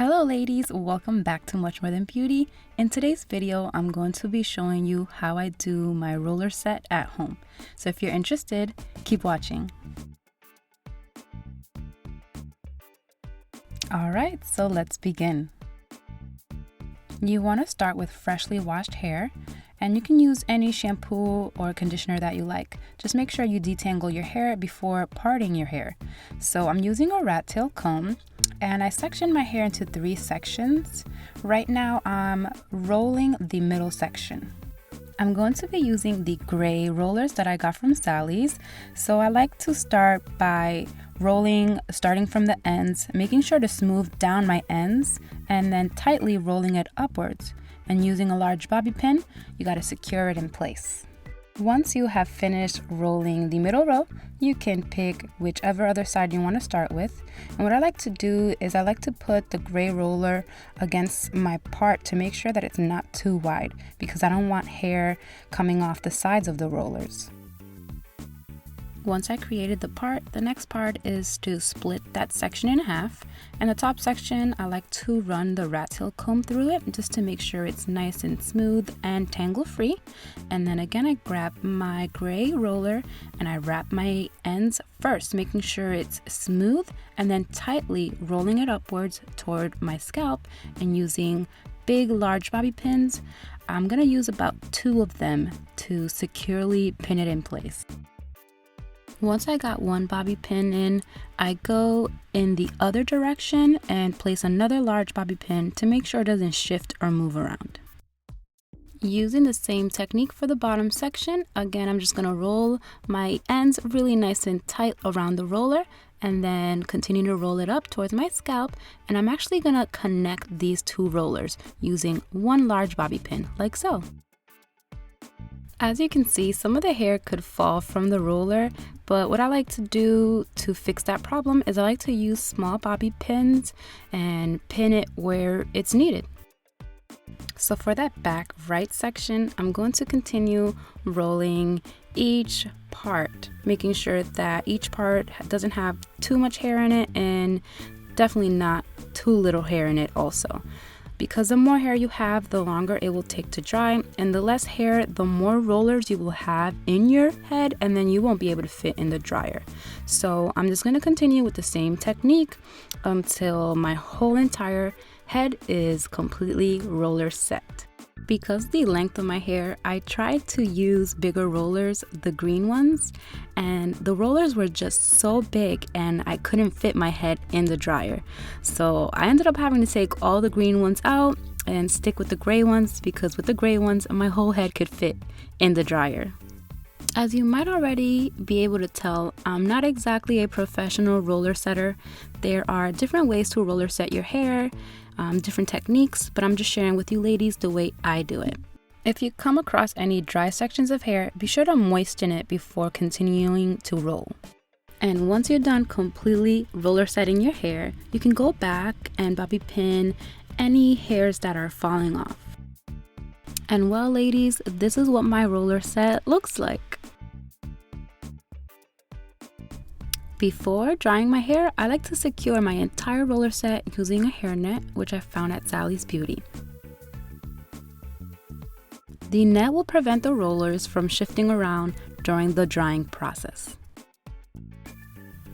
Hello ladies, welcome back to Much More Than Beauty. In today's video, I'm going to be showing you how I do my roller set at home. So if you're interested, keep watching. Alright, so let's begin. You want to start with freshly washed hair, and you can use any shampoo or conditioner that you like. Just make sure you detangle your hair before parting your hair. So I'm using a rat tail comb, and I section my hair into 3 sections. Right now I'm rolling the middle section. I'm going to be using the gray rollers that I got from Sally's. So I like to start by starting from the ends, making sure to smooth down my ends, and then tightly rolling it upwards. And using a large bobby pin, you got to secure it in place. Once you have finished rolling the middle row, you can pick whichever other side you want to start with. And what I like to do is I like to put the gray roller against my part to make sure that it's not too wide, because I don't want hair coming off the sides of the rollers. Once I created the part, the next part is to split that section in half. And the top section, I like to run the rat tail comb through it just to make sure it's nice and smooth and tangle free. And then again, I grab my gray roller and I wrap my ends first, making sure it's smooth, and then tightly rolling it upwards toward my scalp. And using big, large bobby pins, I'm gonna use about 2 of them to securely pin it in place. Once I got one bobby pin in, I go in the other direction and place another large bobby pin to make sure it doesn't shift or move around. Using the same technique for the bottom section, again, I'm just gonna roll my ends really nice and tight around the roller and then continue to roll it up towards my scalp. And I'm actually gonna connect these 2 rollers using one large bobby pin, like so. As you can see, some of the hair could fall from the roller, but what I like to do to fix that problem is I like to use small bobby pins and pin it where it's needed. So for that back right section, I'm going to continue rolling each part, making sure that each part doesn't have too much hair in it and definitely not too little hair in it also. Because the more hair you have, the longer it will take to dry, and the less hair, the more rollers you will have in your head, and then you won't be able to fit in the dryer. So I'm just going to continue with the same technique until my whole entire head is completely roller set. Because the length of my hair, I tried to use bigger rollers, the green ones, and the rollers were just so big and I couldn't fit my head in the dryer. So I ended up having to take all the green ones out and stick with the gray ones, because with the gray ones, my whole head could fit in the dryer. As you might already be able to tell, I'm not exactly a professional roller setter. There are different ways to roller set your hair, different techniques, but I'm just sharing with you ladies the way I do it. If you come across any dry sections of hair, be sure to moisten it before continuing to roll. And once you're done completely roller setting your hair, you can go back and bobby pin any hairs that are falling off. And well ladies, this is what my roller set looks like. Before drying my hair, I like to secure my entire roller set using a hairnet, which I found at Sally's Beauty. The net will prevent the rollers from shifting around during the drying process.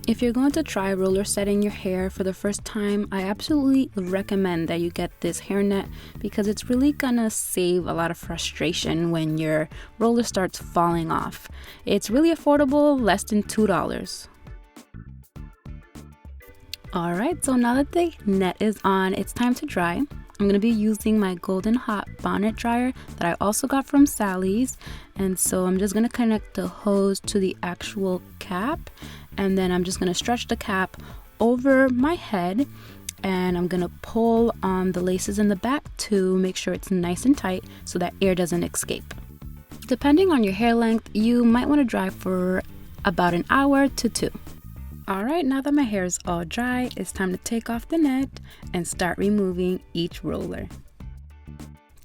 If you're going to try roller setting your hair for the first time, I absolutely recommend that you get this hairnet, because it's really gonna save a lot of frustration when your roller starts falling off. It's really affordable, less than $2. Alright, so now that the net is on, it's time to dry. I'm going to be using my Golden Hot Bonnet dryer that I also got from Sally's. And so I'm just going to connect the hose to the actual cap. And then I'm just going to stretch the cap over my head. And I'm going to pull on the laces in the back to make sure it's nice and tight so that air doesn't escape. Depending on your hair length, you might want to dry for about an hour to 2. Alright, now that my hair is all dry, it's time to take off the net and start removing each roller.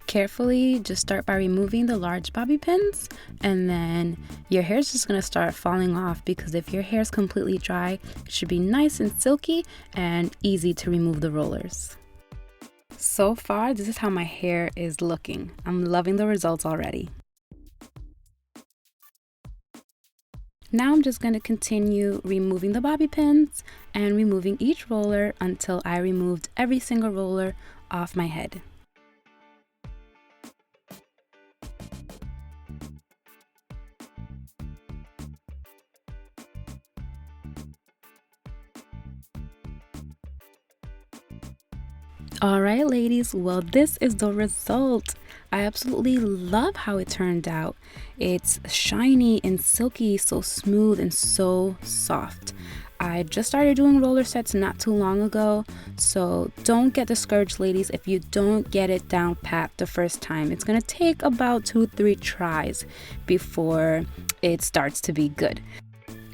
Carefully, just start by removing the large bobby pins, and then your hair is just going to start falling off, because if your hair is completely dry, it should be nice and silky and easy to remove the rollers. So far, this is how my hair is looking. I'm loving the results already. Now I'm just going to continue removing the bobby pins and removing each roller until I removed every single roller off my head. Alright ladies, well this is the result. I absolutely love how it turned out. It's shiny and silky, so smooth and so soft. I just started doing roller sets not too long ago, so don't get discouraged ladies if you don't get it down pat the first time. It's gonna take about 2-3 tries before it starts to be good.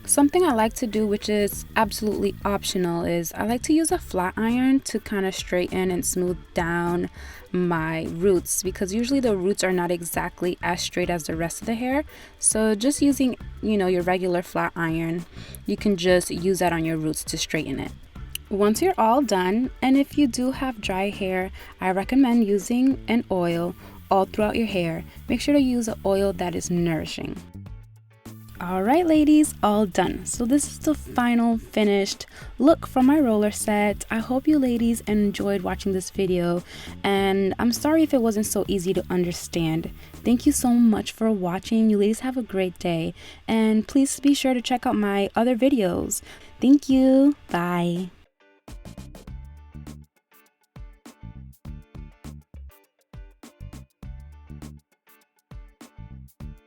Something I like to do, which is absolutely optional, is I like to use a flat iron to kind of straighten and smooth down my roots, because usually the roots are not exactly as straight as the rest of the hair. So just using, your regular flat iron, you can just use that on your roots to straighten it. Once you're all done, and if you do have dry hair, I recommend using an oil all throughout your hair. Make sure to use an oil that is nourishing. Alright ladies, all done. So this is the final finished look from my roller set. I hope you ladies enjoyed watching this video, and I'm sorry if it wasn't so easy to understand. Thank you so much for watching. You ladies have a great day, and please be sure to check out my other videos. Thank you. Bye.